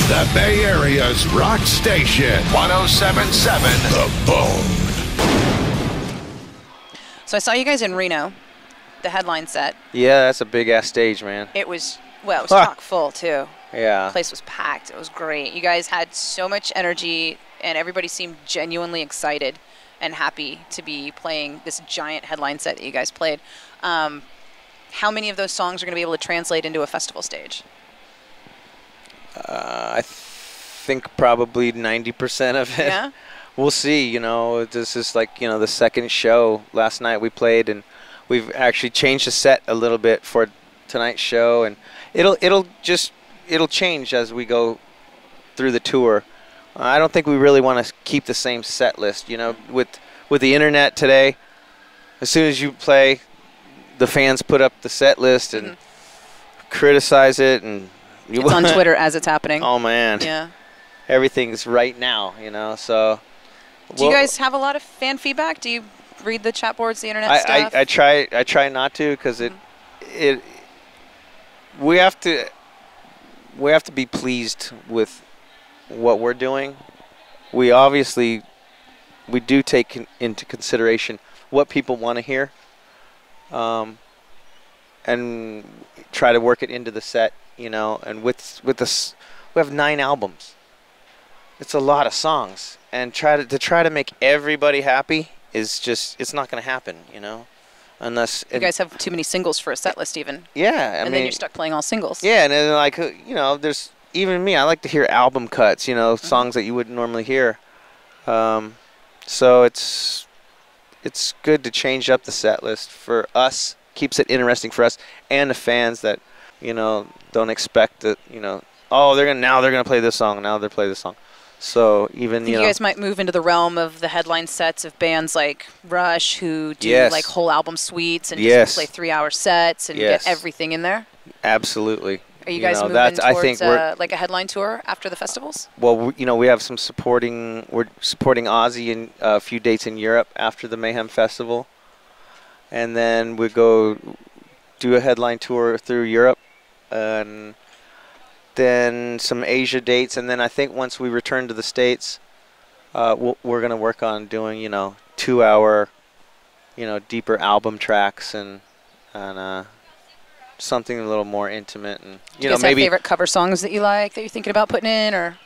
The Bay Area's rock station, 107.7 The Bone. So I saw you guys in Reno, the headline set. Yeah, that's a big-ass stage, man. It was, well, it was chock full, too. Yeah. The place was packed. It was great. You guys had so much energy, and everybody seemed genuinely excited and happy to be playing this giant headline set that you guys played. How many of those songs are going to be able to translate into a festival stage? I think probably 90% of it. Yeah? We'll see. You know, this is like, you know, the second show. Last night we played, and we've actually changed the set a little bit for tonight's show, and it'll change as we go through the tour. I don't think we really want to keep the same set list. You know, with the internet today, as soon as you play, the fans put up the set list and criticize it, and it's on Twitter as it's happening. Oh man, yeah, everything's right now. You know, so. Do you guys have a lot of fan feedback? Do you read the chat boards, the internet stuff? I try not to, because we have to be pleased with what we're doing. We do take into consideration what people want to hear, and try to work it into the set, you know. And with this, we have 9 albums. It's a lot of songs, and try to make everybody happy is just, it's not going to happen, you know, unless you guys have too many singles for a set list even. Yeah, and then you're stuck playing all singles. Yeah, and then, like, you know, there's even me. I like to hear album cuts, you know, songs that you wouldn't normally hear. So it's good to change up the set list for us. Keeps it interesting for us and the fans that, you know, don't expect that, you know, oh, they're gonna play this song, now they play this song. So even you guys might move into the realm of the headline sets of bands like Rush, who do like whole album suites and just play 3-hour sets and get everything in there. Absolutely. Are you guys moving towards like a headline tour after the festivals? Well, you know, we have some we're supporting Ozzy in a few dates in Europe after the Mayhem Festival, and then we go do a headline tour through Europe, and then some Asia dates, and then I think once we return to the States, we're going to work on doing, you know, 2-hour, you know, deeper album tracks and something a little more intimate. And you know, maybe have favorite cover songs that you like that you're thinking about putting in, or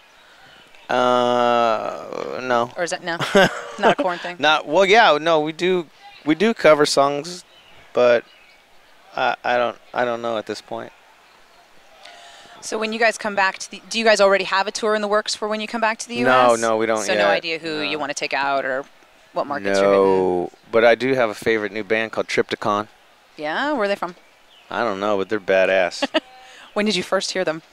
no. Or is that no? Not a Korn thing. Well, yeah, no, we do cover songs, but I don't know at this point. So when you guys come back to do you guys already have a tour in the works for when you come back to the U.S.? No, we don't. So no idea who you want to take out or what markets you're hitting? No, but I do have a favorite new band called Trypticon. Yeah, where are they from? I don't know, but they're badass. When did you first hear them?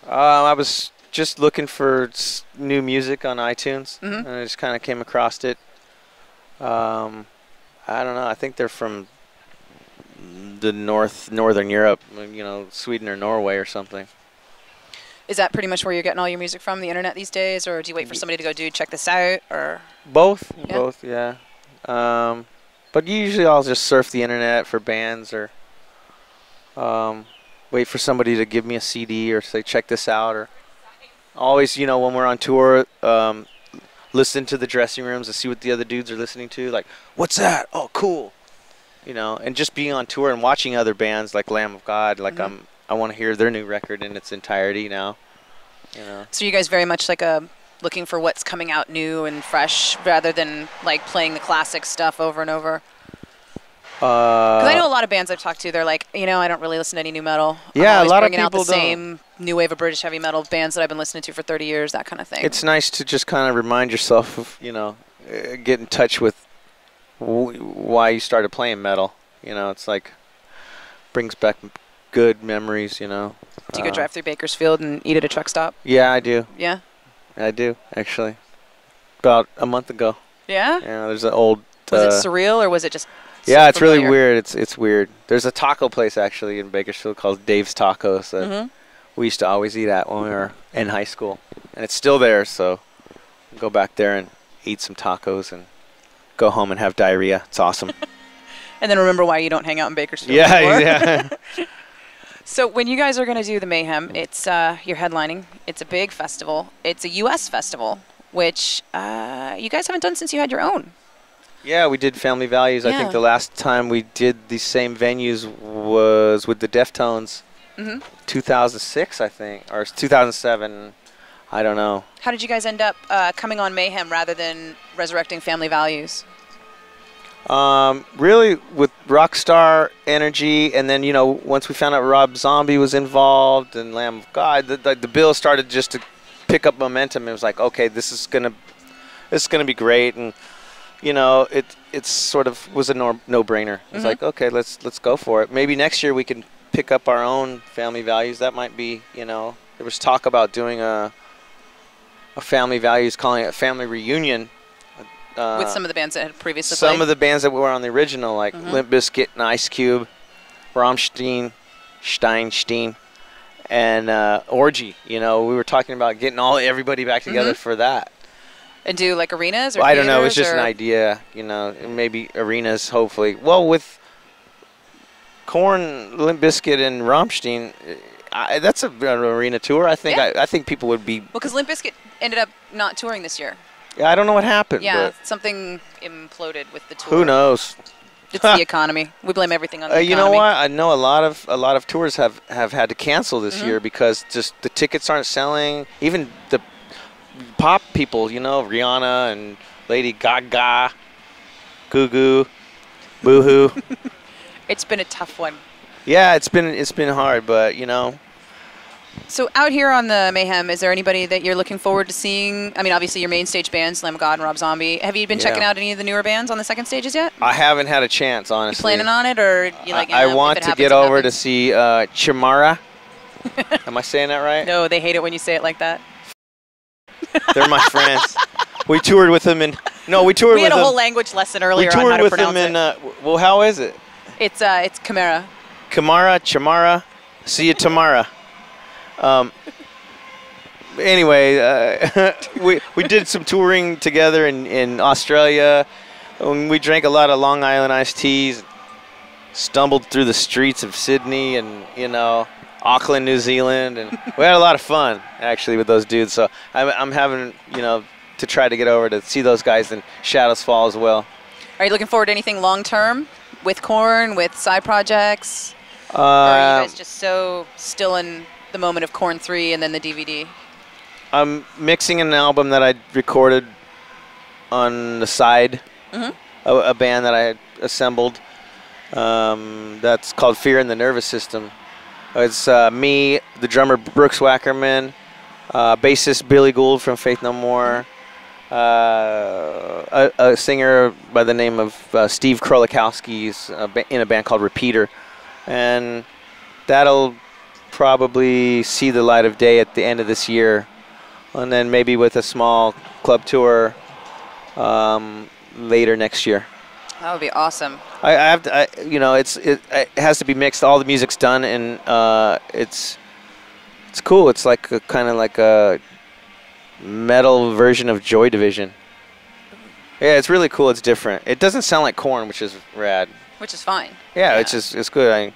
I was just looking for new music on iTunes, and I just kind of came across it. I don't know. I think they're from the northern Europe, you know, Sweden or Norway or something. Is that pretty much where you're getting all your music from, the internet these days, or do you wait for somebody to go, dude, check this out, or? Both, yeah. But usually I'll just surf the internet for bands, or wait for somebody to give me a CD or say, check this out, or always, you know, when we're on tour, listen to the dressing rooms and see what the other dudes are listening to, like, what's that? Oh, cool. You know, and just being on tour and watching other bands like Lamb of God, like I want to hear their new record in its entirety now. You know. So you guys very much like looking for what's coming out new and fresh rather than like playing the classic stuff over and over? Because I know a lot of bands I've talked to, they're like, you know, I don't really listen to any new metal. Yeah, I'm a lot of bringing people out the same new wave of British heavy metal bands that I've been listening to for 30 years, that kind of thing. It's nice to just kind of remind yourself of, you know, get in touch with why you started playing metal. You know, it's like brings back good memories, you know. Do you go drive through Bakersfield and eat at a truck stop? Yeah, I do. Yeah? I do, actually. About a month ago. Yeah? Yeah, there's an old... Was it surreal, or was it just yeah, it's familiar? Really weird. It's weird. There's a taco place, actually, in Bakersfield called Dave's Tacos that we used to always eat at when we were in high school. And it's still there, so go back there and eat some tacos and go home and have diarrhea. It's awesome. And then remember why you don't hang out in Bakersfield. Yeah, yeah. So when you guys are going to do the Mayhem, it's you're headlining. It's a big festival. It's a U.S. festival, which you guys haven't done since you had your own. Yeah, we did Family Values. I think the last time we did these same venues was with the Deftones. 2006, I think, or 2007. I don't know. How did you guys end up coming on Mayhem rather than resurrecting Family Values? Really with Rockstar energy, and then, you know, once we found out Rob Zombie was involved and Lamb of God, the bill started just to pick up momentum. It was like, okay, this is gonna be great, and you know, it sort of was a no-brainer. It's like, okay, let's go for it. Maybe next year we can pick up our own Family Values. That might be, you know, there was talk about doing a Family Values, calling it a family reunion. With some of the bands that had previously Some played? of the bands that were on the original, like Limp Bizkit and Ice Cube, Rammstein, Steinstein, and Orgy. You know, we were talking about getting everybody back together for that. And do like arenas or I don't know. It's just or? an idea, you know. Maybe arenas, hopefully. Well, with Korn, Limp Bizkit, and Rammstein, that's an arena tour. I think. Yeah. I think people would be. Well, because Limp Bizkit ended up not touring this year. Yeah, I don't know what happened. Yeah, but something imploded with the tour. who knows? It's the economy. We blame everything on the economy. You know what? I know a lot of tours have had to cancel this year because just the tickets aren't selling. Even the pop people, you know, Rihanna and Lady Gaga, Goo Goo, Boohoo. It's been a tough one. Yeah, it's been hard, but you know. So out here on the Mayhem, is there anybody that you're looking forward to seeing? I mean, obviously your main stage bands, Lamb of God and Rob Zombie. Have you been checking out any of the newer bands on the second stages yet? I haven't had a chance, honestly. You planning on it, or you like? I want to get over to see Chimara. Am I saying that right? No, they hate it when you say it like that. They're my friends. We toured with them in. No, we toured with them. We had a whole language lesson earlier on how to pronounce it. We toured with them in. Well, how is it? It's Chimera. Chimara. See you tomorrow. Anyway, we did some touring together in Australia. We drank a lot of Long Island iced teas, stumbled through the streets of Sydney and, you know, Auckland, New Zealand, and we had a lot of fun actually with those dudes. So I'm having, you know, to try to get over to see those guys in Shadows Fall as well. Are you looking forward to anything long term with Korn, with side projects? Or are you guys just so still in the moment of Korn 3 and then the DVD? I'm mixing an album that I recorded on the side, a band that I had assembled. That's called Fear in the Nervous System. It's me, the drummer Brooks Wackerman, bassist Billy Gould from Faith No More, a singer by the name of Steve Krolikowski's in a band called Repeater. And that'll probably see the light of day at the end of this year. And then maybe with a small club tour later next year. That would be awesome. I have to, you know, it has to be mixed. All the music's done, and it's cool. It's like kind of like a metal version of Joy Division. Yeah, it's really cool. It's different. It doesn't sound like Korn, which is rad. Which is fine. Yeah, it's good.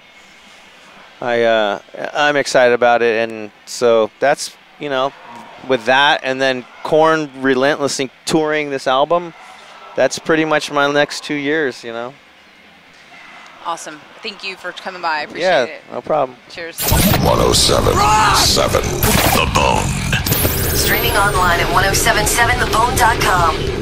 I'm excited about it, and so that's, you know, with that, and then Korn relentlessly touring this album. That's pretty much my next 2 years, you know. Awesome. Thank you for coming by. I appreciate it. No problem. Cheers. 107.7 The Bone. Streaming online at 1077thebone.com.